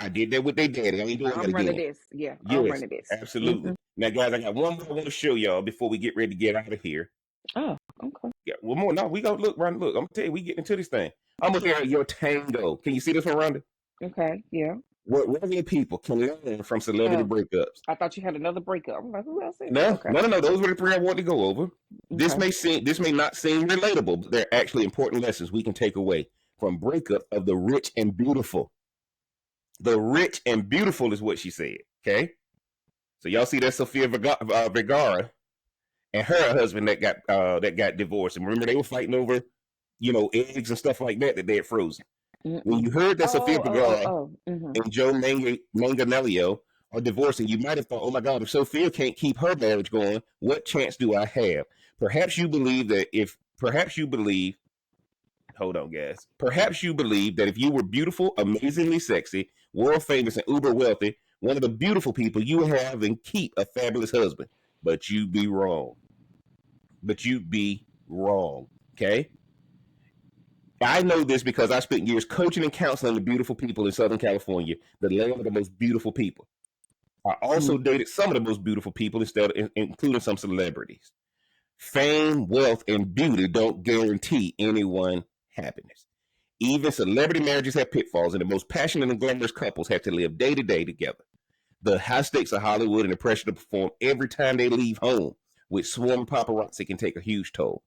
did that with their daddy. I ain't doing that I'm running again. this. Yeah, I'm Yes, running this. absolutely. Mm-hmm. Now, guys, I got one more I want to show y'all before we get ready to get out of here. Oh, okay. Yeah, one more. No, we go look, Rhonda. Look, I'm gonna tell you, we getting into this thing. I'm gonna hear your tango. Can you see this one, Rhonda? Okay. Yeah. What regular people can learn from celebrity Oh, breakups? I thought you had another breakup. I'm like, who else is it? No, Okay. no, no, no. Those were the three I wanted to go over. Okay. This may not seem relatable, but they're actually important lessons we can take away from breakup of the rich and beautiful. The rich and beautiful is what she said. Okay, so y'all see that Sofia Vergara and her husband that got divorced, and remember they were fighting over, eggs and stuff like that they had frozen. When Mm-mm. you heard that Sofia Oh, oh, oh, Vergara oh. Mm-hmm. and Joe Manganiello are divorcing, you might have thought, oh my God, if Sophia can't keep her marriage going, what chance do I have? Perhaps you believe that hold on, guys. Perhaps you believe that if you were beautiful, amazingly sexy, world famous, and uber wealthy, one of the beautiful people, you would have and keep a fabulous husband. But you'd be wrong. Okay? I know this because I spent years coaching and counseling the beautiful people in Southern California, the land of the most beautiful people. I also dated some of the most beautiful people, including some celebrities. Fame, wealth, and beauty don't guarantee anyone happiness. Even celebrity marriages have pitfalls, and the most passionate and glamorous couples have to live day to day together. The high stakes of Hollywood and the pressure to perform every time they leave home with swarm paparazzi can take a huge toll.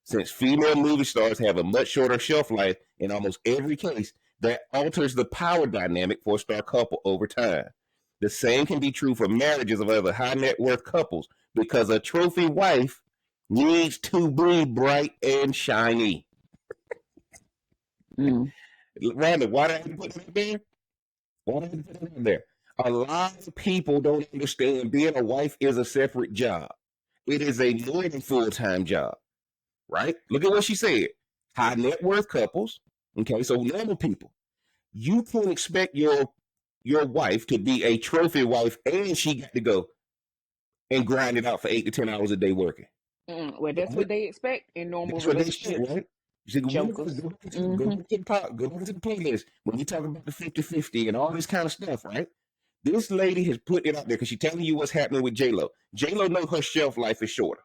Since female movie stars have a much shorter shelf life in almost every case, that alters the power dynamic for a star couple over time. The same can be true for marriages of other high net worth couples because a trophy wife needs to be bright and shiny. Mm. Rhonda, why did I put that there? Why did I put that there? A lot of people don't understand being a wife is a separate job. It is a more than full time job, right? Look at what she said. High net worth couples, okay, so normal people. You can't expect your wife to be a trophy wife and she got to go and grind it out for 8 to 10 hours a day working. Well, that's Right? what they expect in normal That's what they said, relationships. right? You say, Jokers. go Mm-hmm. back to the top, go back to the playlist. When you talk about the 50-50 and all this kind of stuff, right? This lady has put it out there because she's telling you what's happening with J-Lo. J-Lo knows her shelf life is shorter.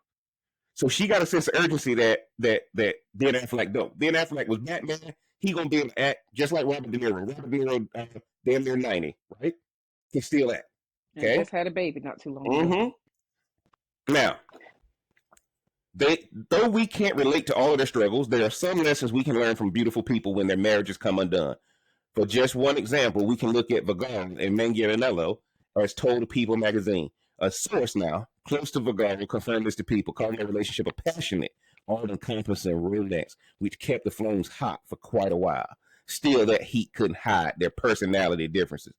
So she got a sense of urgency that Ben Affleck don't. Ben Affleck was Batman. He gonna be able to act just like Robert De Niro. Robert De Niro, damn near 90, right? Can still act. And Okay. just had a baby not too long ago. Mm-hmm. Now, though we can't relate to all of their struggles, there are some lessons we can learn from beautiful people when their marriages come undone. For just one example, we can look at Vergara and Manganiello, as told to People magazine. A source now, close to Vergara, confirmed this to People, calling their relationship a passionate, all-encompassing romance, which kept the flames hot for quite a while. Still, that heat couldn't hide their personality differences,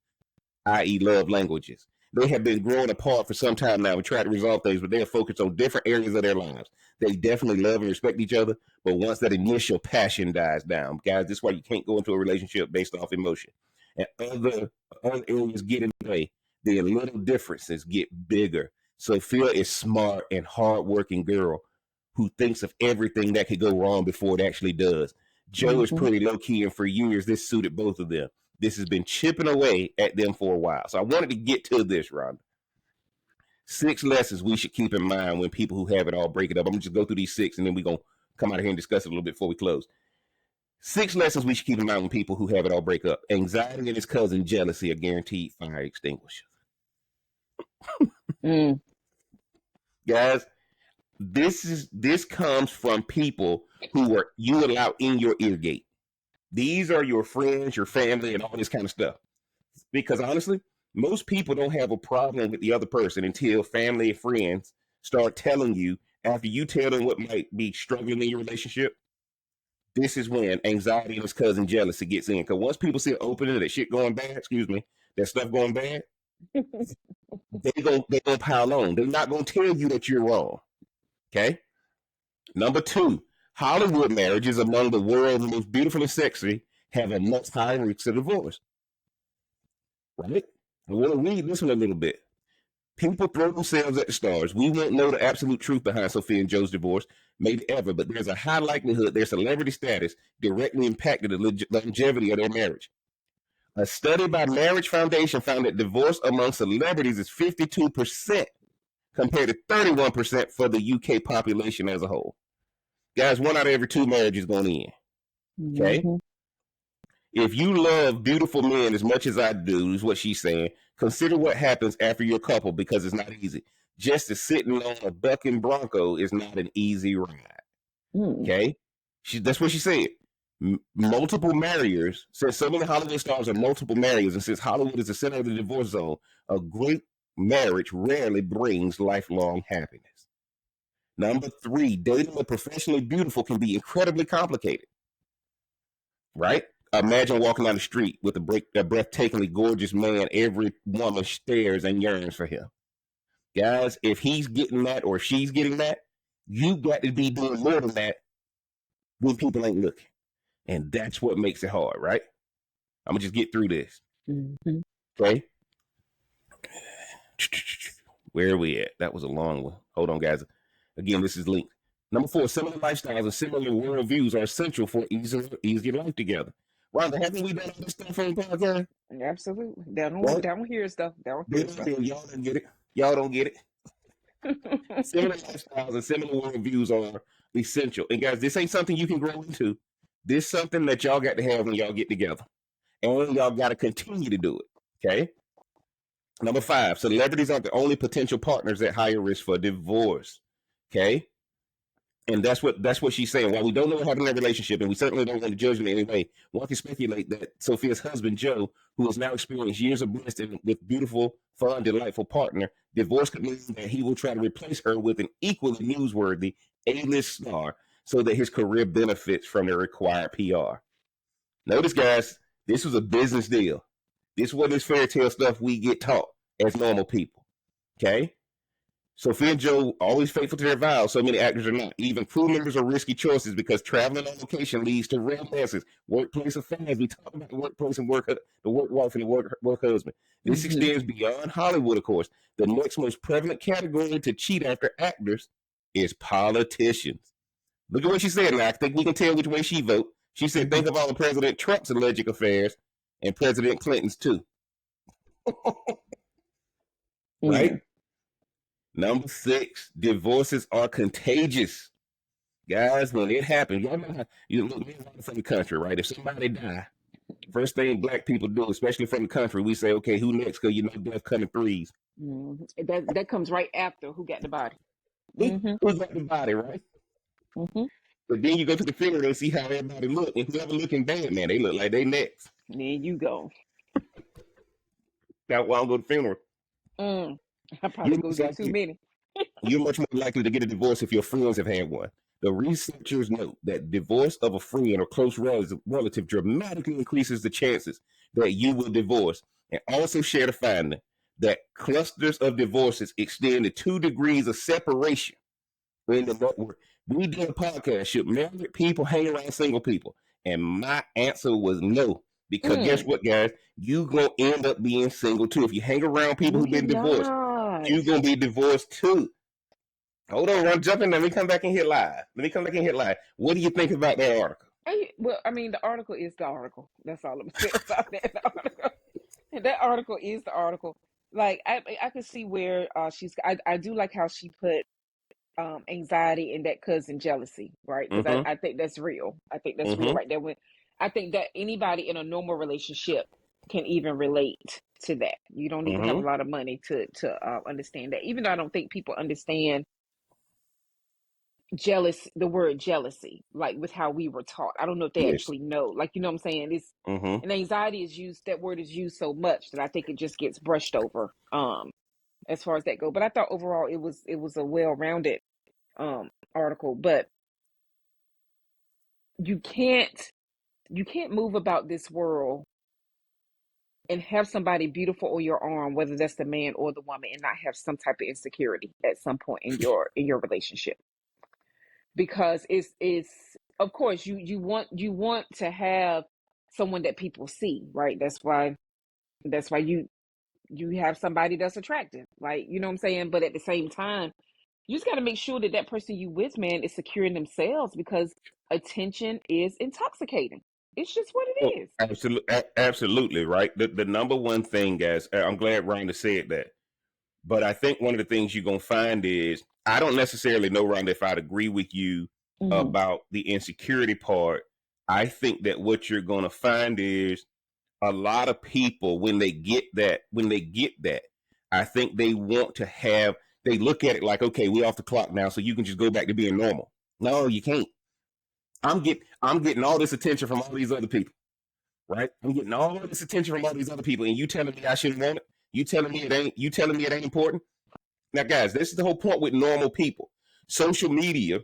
i.e. love languages. They have been growing apart for some time now and try to resolve things, but they are focused on different areas of their lives. They definitely love and respect each other, but once that initial passion dies down, guys, this is why you can't go into a relationship based off emotion. And other areas get in the way. The little differences get bigger. Sophia is smart and hardworking girl who thinks of everything that could go wrong before it actually does. Joe is pretty low key, and for years this suited both of them. This has been chipping away at them for a while. So I wanted to get to this, Rhonda. 6 lessons we should keep in mind when people who have it all break it up. I'm gonna just go through these 6, and then we're gonna come out of here and discuss it a little bit before we close. 6 lessons we should keep in mind when people who have it all break up. Anxiety and its cousin, jealousy, are guaranteed fire extinguishers. Guys, this comes from people who are you allow in your ear gate. These are your friends, your family, and all this kind of stuff. Because honestly, most people don't have a problem with the other person until family and friends start telling you after you tell them what might be struggling in your relationship. This is when anxiety and its cousin jealousy gets in. Because once people see it opening, that shit going bad, that stuff going bad, they gonna pile on. They're not gonna tell you that you're wrong. Okay. Number 2, Hollywood marriages among the world's most beautiful and sexy have a much higher risk of divorce. Right? I want to read this one a little bit. People throw themselves at the stars. We won't know the absolute truth behind Sophia and Joe's divorce, maybe ever, but there's a high likelihood their celebrity status directly impacted the longevity of their marriage. A study by Marriage Foundation found that divorce among celebrities is 52% compared to 31% for the UK population as a whole. Guys, 1 out of every 2 marriages going in. Okay? If you love beautiful men as much as I do, is what she's saying, consider what happens after your couple because it's not easy. Just as sitting on a bucking bronco is not an easy ride. Okay? That's what she said. Multiple marriers, since so many Hollywood stars are multiple marriers, and since Hollywood is the center of the divorce zone, a great marriage rarely brings lifelong happiness. Number 3, dating a professionally beautiful can be incredibly complicated. Right? Imagine walking down the street with a breathtakingly gorgeous man. Every woman stares and yearns for him. Guys, if he's getting that or she's getting that, you got to be doing more than that when people ain't looking. And that's what makes it hard, right? I'm going to just get through this. Okay? Where are we at? That was a long one. Hold on, guys. Again, this is linked. Number 4, similar lifestyles and similar worldviews are essential for easier life together. Rhonda, haven't we done all this stuff on the podcast? Absolutely. Down here stuff. Y'all don't get it. Y'all don't get it. Similar lifestyles and similar worldviews are essential. And guys, this ain't something you can grow into. This is something that y'all got to have when y'all get together. And y'all got to continue to do it. Okay? Number 5, celebrities are the only potential partners at higher risk for divorce. Okay? And that's what she's saying. While we don't know what happened in their relationship, and we certainly don't want to judge them in any way, one can speculate that Sophia's husband, Joe, who has now experienced years of bliss with beautiful, fun, delightful partner, divorce could mean that he will try to replace her with an equally newsworthy A-list star so that his career benefits from the required PR. Notice, guys, this was a business deal. This wasn't this fairy tale stuff we get taught as normal people. Okay? Sophia and Joe always faithful to their vows. So many actors are not. Even crew members are risky choices because traveling on location leads to romances, workplace affairs. We talk about the workplace and the work wife and the work husband. This extends beyond Hollywood, of course. The next most prevalent category to cheat after actors is politicians. Look at what she said. Now I think we can tell which way she vote. She said, think of all of President Trump's alleged affairs and President Clinton's too. Right? Number 6, divorces are contagious. Guys, when it happens, y'all know how you look from the country, right? If somebody die, first thing black people do, especially from the country, we say, okay, who next? Because you know death coming threes. That comes right after who got the body. Who got the body, right? But then you go to the funeral and see how everybody look. And whoever looking bad, man, they look like they next. There you go. That's why I go to the funeral. I probably go to too many. You're much more likely to get a divorce if your friends have had one. The researchers note that divorce of a friend or close relative dramatically increases the chances that you will divorce, and also share the finding. that clusters of divorces extend to 2 degrees of separation in the network. We did a podcast, should married people hang around single people? And my answer was no. Because guess what, guys? You gonna end up being single too. If you hang around people No, who've you're been divorced, not. you're gonna be divorced too. Hold on, Ron, jump in. Let me come back and hit live. What do you think about that article? Well, I mean, the article is the article. That's all I'm saying about that article. That article is the article. Like I could see where I do like how she put anxiety and that cousin jealousy, right? Because Mm-hmm. I think that's real. I think that's real Mm-hmm. right there. When I think that anybody in a normal relationship can even relate to that. You don't need to have a Mm-hmm. lot of money to understand that. Even though I don't think people understand the word jealousy, like with how we were taught. I don't know if they Yes. actually know. Like, you know what I'm saying? It's Mm-hmm. and anxiety is used, that word is used so much that I think it just gets brushed over as far as that go. But I thought overall it was a well-rounded article. But you can't move about this world and have somebody beautiful on your arm, whether that's the man or the woman, and not have some type of insecurity at some point in your relationship. Because it's of course you want to have someone that people see, right? That's why you have somebody that's attractive, like, you know what I'm saying? But at the same time, you just got to make sure that that person you with, man, is securing themselves, because attention is intoxicating. It's just what Oh, it is. absolutely, right. The number one thing, guys, I'm glad Rhonda said that. But I think one of the things you're gonna find is, I don't necessarily know, Rhonda, if I'd agree with you Mm-hmm. about the insecurity part. I think that what you're gonna find is a lot of people, when they get that, I think they want to have, they look at it like, okay, we're off the clock now, so you can just go back to being normal. No, you can't. I'm getting all this attention from all these other people, right? I'm getting all this attention from all these other people, and you telling me I shouldn't want it? You telling me it ain't? You telling me it ain't important? Now, guys, this is the whole point with normal people. Social media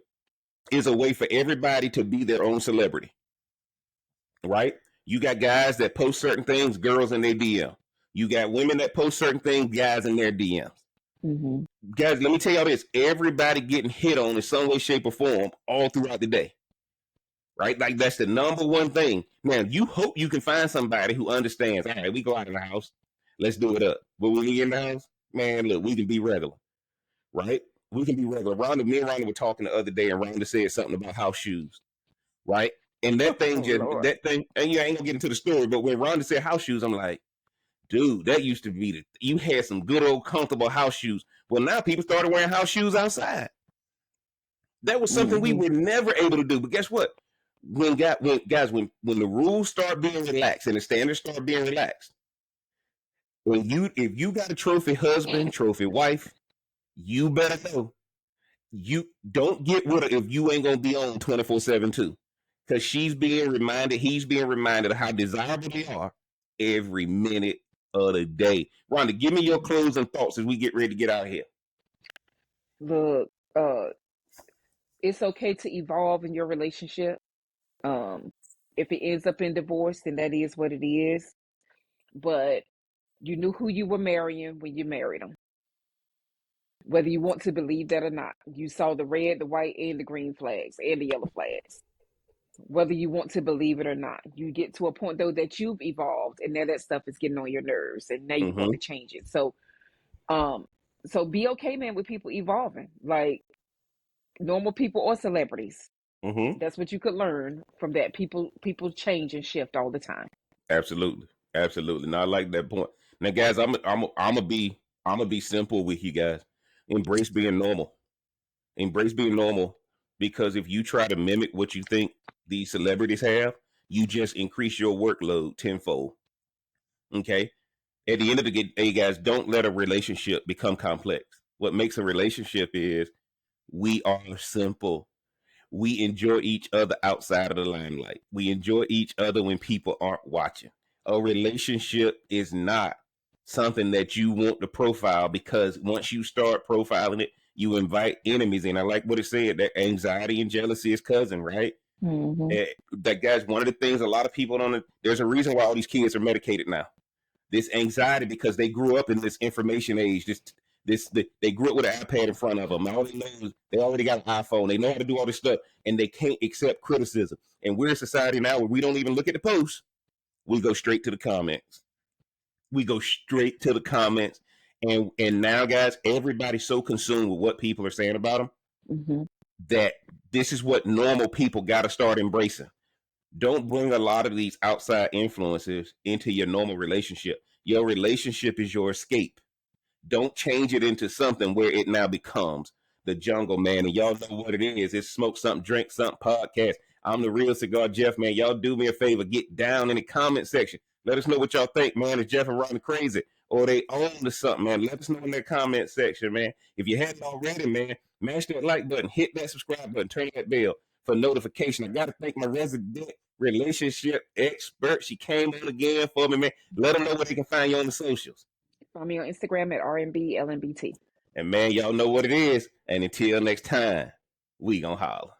is a way for everybody to be their own celebrity, right? You got guys that post certain things, girls in their DM. You got women that post certain things, guys in their DMs. Mm-hmm. Guys, let me tell y'all this: everybody getting hit on in some way, shape, or form all throughout the day, right? Like, that's the number one thing. Now, you hope you can find somebody who understands. All right, we go out in the house, let's do it up. But when we get in the house, man, look, we can be regular, right? We can be regular. Me and Rhonda were talking the other day, and Rhonda said something about house shoes, right? And Oh Lord. and you ain't gonna get into the story, but when Rhonda said house shoes, I'm like, dude, that used to be you had some good old comfortable house shoes. Well, now people started wearing house shoes outside. That was something we Mm-hmm. were never able to do. But guess what? When the rules start being relaxed and the standards start being relaxed, if you got a trophy husband, trophy wife, you better know, you don't get with her if you ain't gonna be on 24/7 too. Because he's being reminded of how desirable they are every minute of the day. Rhonda, give me your closing thoughts as we get ready to get out of here. Look, it's okay to evolve in your relationship. Um, if it ends up in divorce, then that is what it is. But you knew who you were marrying when you married them. Whether you want to believe that or not, you saw the red, the white, and the green flags, and the yellow flags. Whether you want to believe it or not, you get to a point though that you've evolved, and now that stuff is getting on your nerves, and now you want Mm-hmm. to change it. Um, so be okay, man, with people evolving, like normal people or celebrities. Mm-hmm. That's what you could learn from that. People change and shift all the time. Absolutely. Absolutely. Now I like that point. Now, guys, I'm gonna be simple with you guys. Embrace being normal. Embrace being normal, because if you try to mimic what you think these celebrities have, you just increase your workload tenfold. Okay. At the end of the day, guys, don't let a relationship become complex. What makes a relationship is we are simple. We enjoy each other outside of the limelight. We enjoy each other when people aren't watching. A relationship is not something that you want to profile, because once you start profiling it, you invite enemies in. I like what it said, that anxiety and jealousy is cousin, right? Mm-hmm. That, guys, one of the things a lot of people don't, there's a reason why all these kids are medicated now. this anxiety because they grew up in this information age. They grew up with an iPad in front of them. All they know is they already got an iPhone. They know how to do all this stuff, and they can't accept criticism. And we're a society now where we don't even look at the posts. We go straight to the comments. We go straight to the comments, and now, guys, everybody's so consumed with what people are saying about them Mm-hmm. that this is what normal people got to start embracing. Don't bring a lot of these outside influences into your normal relationship. Your relationship is your escape. Don't change it into something where it now becomes the jungle, man. And y'all know what it is. It's Smoke Something, Drink Something podcast. I'm the real Cigar Jeff, man. Y'all do me a favor. Get down in the comment section. Let us know what y'all think, man. Is Jeff and Rhonda crazy? Or they own to something, man? Let us know in that comment section, man. If you haven't already, man, mash that like button, hit that subscribe button, turn that bell for notification. I got to thank my resident relationship expert. She came on again for me, man. Let them know where they can find you on the socials. Find me on Instagram at RNBLNBT. And man, y'all know what it is. And until next time, we gonna holler.